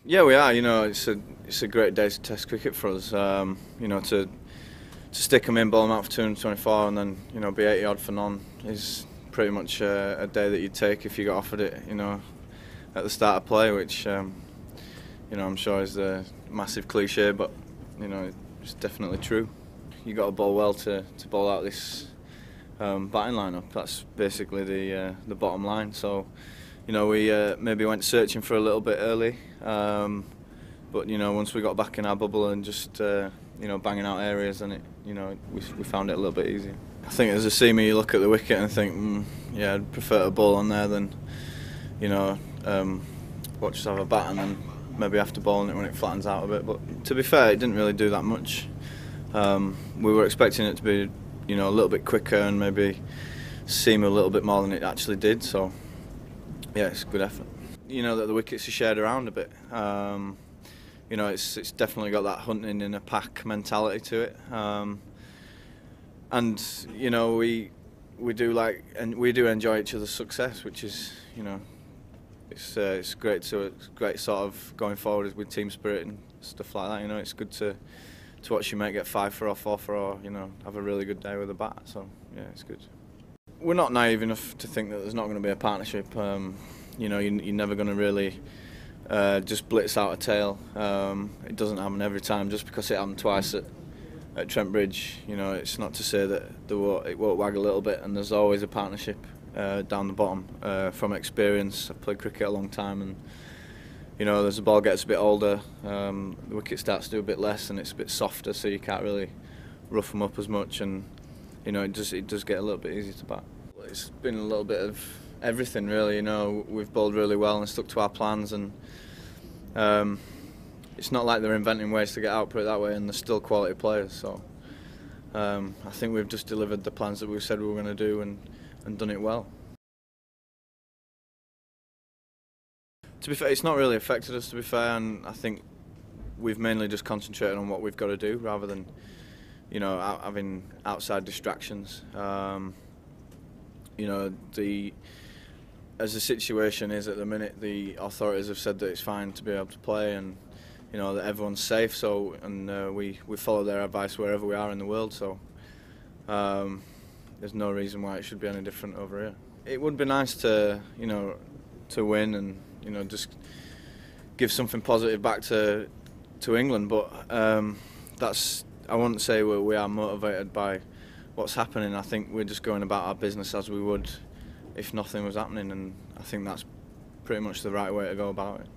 Yeah, we are. It's a great day to test cricket for us. To stick them in, bowl them out for 224, and then be 80 odd for none is pretty much a day that you'd take if you got offered it. At the start of play, which I'm sure is a massive cliche, but it's definitely true. You got to bowl well to bowl out this batting lineup. That's basically the bottom line. So. We maybe went searching for a little bit early, but once we got back in our bubble and just banging out areas, and we found it a little bit easier. I think as a seamer, you look at the wicket and think, yeah, I'd prefer to bowl on there than watch us have a bat and then maybe after bowling it when it flattens out a bit. But to be fair, it didn't really do that much. We were expecting it to be a little bit quicker and maybe seam a little bit more than it actually did. So. Yeah, it's a good effort. That the wickets are shared around a bit. It's definitely got that hunting in a pack mentality to it. We do enjoy each other's success, which is it's great sort of going forward with team spirit and stuff like that. It's good to watch your mate get 5 for or 4 for or have a really good day with a bat. So yeah, it's good. We're not naive enough to think that there's not going to be a partnership. You're never going to really just blitz out a tail. It doesn't happen every time. Just because it happened twice at Trent Bridge, it's not to say that it won't wag a little bit. And there's always a partnership down the bottom. From experience, I've played cricket a long time, and as the ball gets a bit older, the wicket starts to do a bit less, and it's a bit softer, so you can't really rough them up as much. And it does get a little bit easier to bat. It's been a little bit of everything really. We've bowled really well and stuck to our plans, and it's not like they're inventing ways to get out, put it that way, and they're still quality players. So I think we've just delivered the plans that we said we were going to do and done it well. To be fair, it's not really affected us, to be fair, and I think we've mainly just concentrated on what we've got to do rather than having outside distractions. As the situation is at the minute, the authorities have said that it's fine to be able to play, and that everyone's safe. So, and we follow their advice wherever we are in the world. So, there's no reason why it should be any different over here. It would be nice to to win and just give something positive back to England, but I wouldn't say we are motivated by what's happening. I think we're just going about our business as we would if nothing was happening, and I think that's pretty much the right way to go about it.